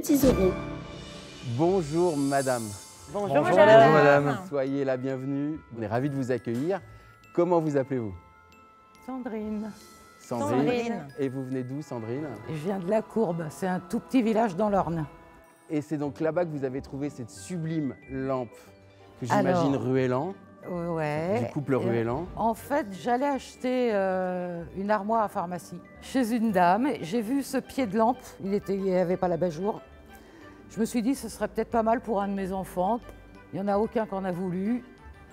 petits euros. Bonjour madame. Bonjour madame. Soyez la bienvenue. On est ravis de vous accueillir. Comment vous appelez-vous? Sandrine. Sandrine. Et vous venez d'où, Sandrine? Je viens de La Courbe, c'est un tout petit village dans l'Orne. Et c'est donc là-bas que vous avez trouvé cette sublime lampe que j'imagine Ruellan. Ouais. Du couple Ruellan. En fait, j'allais acheter une armoire à pharmacie chez une dame. J'ai vu ce pied de lampe, il n'y avait pas l'abat-jour. Je me suis dit, ce serait peut-être pas mal pour un de mes enfants. Il n'y en a aucun qui en a voulu.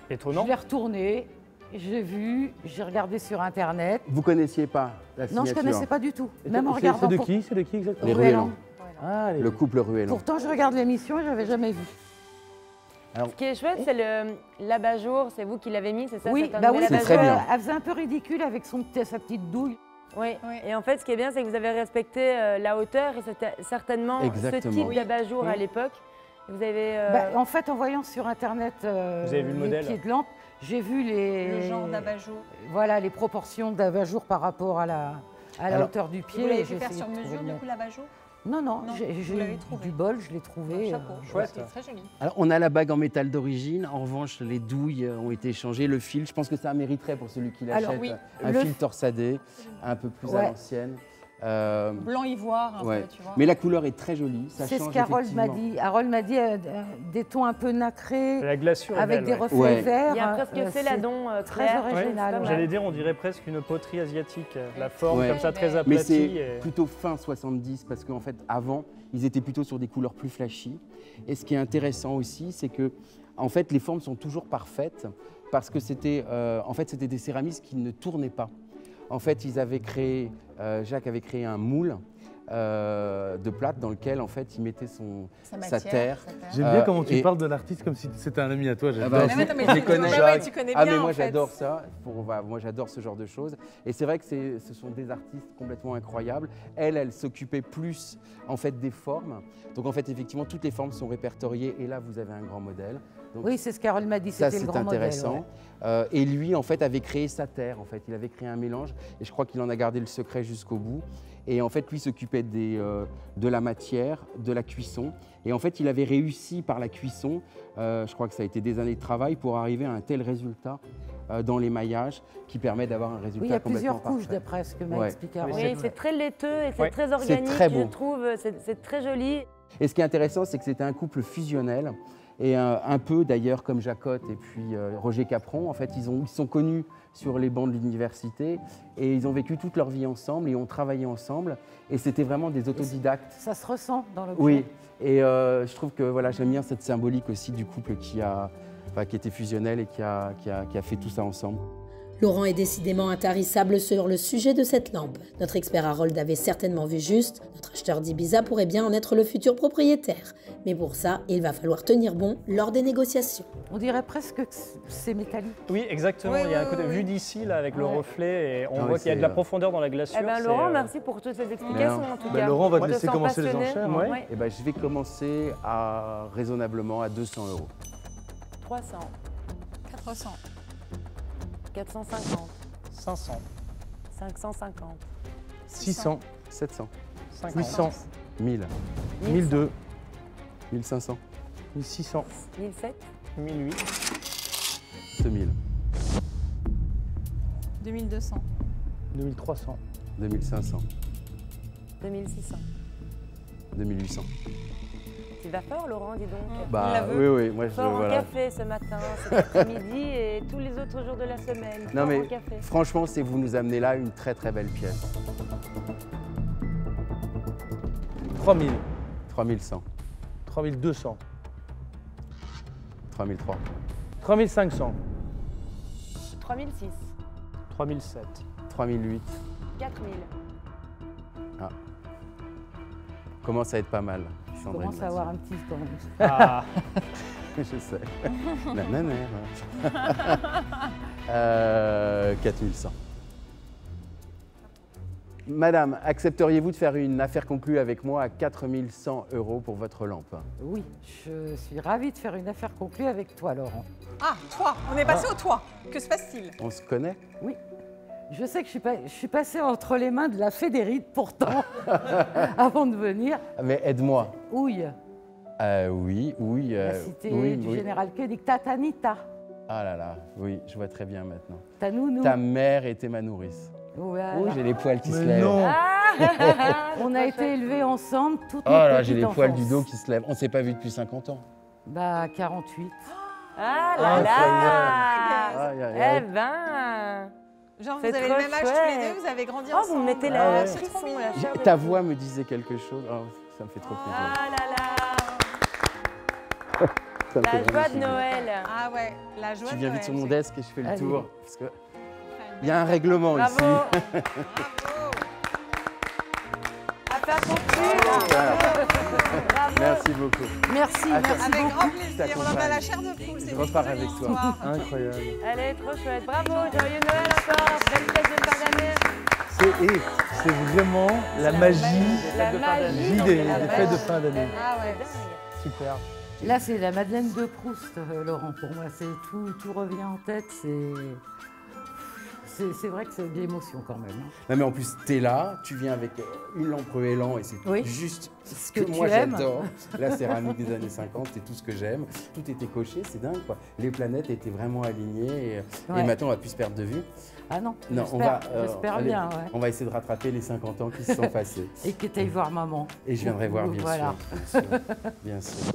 Étonnant. Je l'ai retourné, j'ai vu, j'ai regardé sur Internet. Vous connaissiez pas la signature? Non, je ne connaissais pas du tout. Même en C'est regardant. de qui? C'est de qui exactement? Les Ruellan. Ah, Le couple Ruellan. Pourtant, je regarde l'émission et je n'avais jamais vu. Alors, ce qui est chouette, c'est l'abat-jour. C'est vous qui l'avez mis, c'est ça? Oui, ça bah oui, c'est très bien. Elle faisait un peu ridicule avec sa petite douille. Oui. Et en fait, ce qui est bien, c'est que vous avez respecté la hauteur et c'était certainement Exactement. ce type d'abat-jour à l'époque. Vous avez. En fait, en voyant sur Internet vous avez vu le les modèle pieds de lampe, j'ai vu Le genre d'abat-jour. Voilà, les proportions d'abat-jour par rapport à la hauteur du pied. Vous l'avez J'ai fait faire essayé sur de trouver mesure, le du coup, l'abat-jour? Non, Non, j'ai vous l'avez eu trouvé. du bol, je l'ai trouvé. Chapeau. Chouette. C'est très joli. Alors, on a la bague en métal d'origine. En revanche, les douilles ont été échangées. Le fil, je pense que ça mériterait pour celui qui l'achète. Alors, oui. Un fil torsadé, un peu plus à l'ancienne. Blanc ivoire, un Ouais. peu, tu vois. Mais la couleur est très jolie. Ça C'est ce change qu'Harold m'a effectivement. dit. Harold m'a dit des tons un peu nacrés, La glaçure est avec belle, des ouais. reflets Ouais. verts. Il y a presque c'est céladon très clair. original. ouais. J'allais dire, on dirait presque une poterie asiatique. La forme Ouais. comme ça, très Mais aplatie. c'est et- plutôt fin 70 parce qu'en fait, avant, ils étaient plutôt sur des couleurs plus flashy. Et ce qui est intéressant aussi, c'est que en fait, les formes sont toujours parfaites parce que c'était c'était des céramistes qui ne tournaient pas. En fait, Jacques avait créé un moule de plâtre dans lequel en fait il mettait sa terre. J'aime bien comment tu et- parles de l'artiste comme si c'était un ami à toi. Ah j'adore. bah, Mais attends, mais je les tu- connais. mais ouais, tu connais Ah bien, mais moi en fait. j'adore ça. Moi j'adore ce genre de choses. Et c'est vrai que ce sont des artistes complètement incroyables. Elle s'occupait plus en fait des formes. Donc en fait effectivement toutes les formes sont répertoriées et là vous avez un grand modèle. Donc, Oui, c'est ce qu'Harold m'a dit, ça c'était le c'est grand intéressant. modèle. Et lui en fait avait créé sa terre. En fait il avait créé un mélange et je crois qu'il en a gardé le secret jusqu'au bout. Et en fait lui s'occupait de la matière, de la cuisson. Et en fait il avait réussi par la cuisson. Je crois que ça a été des années de travail pour arriver à un tel résultat dans l'émaillage qui permet d'avoir un résultat Oui, il y a complètement plusieurs couches parfait. d'après ce que m'a Ouais. expliqué Harold. Oui, c'est très laiteux et c'est Ouais. très organique, très beau. je trouve. C'est très joli. Et ce qui est intéressant, c'est que c'était un couple fusionnel. Et un peu d'ailleurs comme Jacotte et puis Roger Capron, en fait, ils sont connus sur les bancs de l'université et ils ont vécu toute leur vie ensemble et ont travaillé ensemble. Et c'était vraiment des autodidactes. Ça se ressent dans l'objet. Oui, et je trouve que voilà, j'aime bien cette symbolique aussi du couple qui était fusionnel et qui a fait tout ça ensemble. Laurent est décidément intarissable sur le sujet de cette lampe. Notre expert Harold avait certainement vu juste. Notre acheteur d'Ibiza pourrait bien en être le futur propriétaire. Mais pour ça, il va falloir tenir bon lors des négociations. On dirait presque que c'est métallique. Oui, exactement. Oui, il y a un oui, côté oui. vu d'ici là avec le Ouais. reflet et on Ah voit oui, qu'il y a de la c'est, profondeur dans la glaçure. Eh ben, c'est, Laurent, merci pour toutes ces explications en tout cas. Laurent va te Je laisser sens commencer les passionné. enchères. Ouais. Ouais. Et ben, je vais commencer raisonnablement à 200 €. 300, 400. 450, 500, 550, 600, 700, 500, 800, 1000, 1002, 1500, 1600, 1007, 1008, 2000, 2200. 2300. 2500, 2600. 2800. Tu vas fort, Laurent, dis donc. On Bah la veut. oui, moi je Fort en voilà. café ce matin, cet après-midi et tous les autres jours de la semaine. Non Fort mais en café. franchement, c'est vous nous amenez là une très très belle pièce. 3000, 3100, 3200, 3003, 3500, 3006, 3007, 3008. 4000. Commence à être pas mal. Je Sandrine, commence à avoir un petit temps. Ah, je sais. Nanana. 4100. Madame, accepteriez-vous de faire une affaire conclue avec moi à 4100 € pour votre lampe? Oui, je suis ravie de faire une affaire conclue avec toi, Laurent. Ah, toi. On est passé au toit. Que se passe-t-il? On se connaît? Oui. Je sais que je suis passée entre les mains de la Fédérite pourtant, avant de venir. Mais aide-moi. Ouille, Oui, la cité oui, du oui. général Koenig. Tatanita, Ah là là, oui, je vois très bien maintenant. ta nounou. Ta mère était ma nourrice. Voilà. Oh, j'ai les poils qui se Mais lèvent. non. On a été élevés ensemble, toutes Oh nos là, petites j'ai les poils enfance. du dos qui se lèvent. On s'est pas vu depuis 50 ans. Bah, 48. Ah là là Aïe, aïe, Eh aïe. ben Genre, vous C'est avez trop le même âge tous les chouette. deux, vous avez grandi Oh, ensemble. vous mettez Ah la ouais. frisson, la chair de Ta poule. voix me disait quelque chose. Oh, ça me fait trop plaisir. Ah là là Ça me fait La vraiment joie de plaisir. Noël. Ah ouais, la joie Tu de viens Noël, vite sur mon c'est- desk et je fais le Allez. tour. Parce que il y a un règlement Bravo. ici. Bravo. Affaire conclue. Bravo. Merci beaucoup. Merci, Ah, merci Avec beaucoup. grand plaisir, on t'accompagne. a la chair de poule, c'est Je repars avec toi. Incroyable. Elle est trop chouette. Bravo, joyeux Noël encore. Belle fête de fin d'année. C'est vraiment la magie, La de fin magie magie dans des la fêtes fête. de fin d'année. Ah ouais. Super. Là, c'est la Madeleine de Proust, Laurent, pour moi. Tout revient en tête. C'est vrai que c'est de l'émotion quand même. Hein. Non mais en plus, t'es là, tu viens avec une lampe Elan et c'est Oui. juste Ce ce que que tu moi aimes. j'adore. La céramique des années 50, c'est tout ce que j'aime. Tout était coché, c'est dingue quoi. Les planètes étaient vraiment alignées et Ouais. maintenant on va plus se perdre de vue. Ah non, Non, on va, j'espère allez, bien. Ouais. On va essayer de rattraper les 50 ans qui se sont passés. Et que tu ailles voir maman. Et je viendrai voir bien Voilà. sûr. Bien sûr. Bien sûr.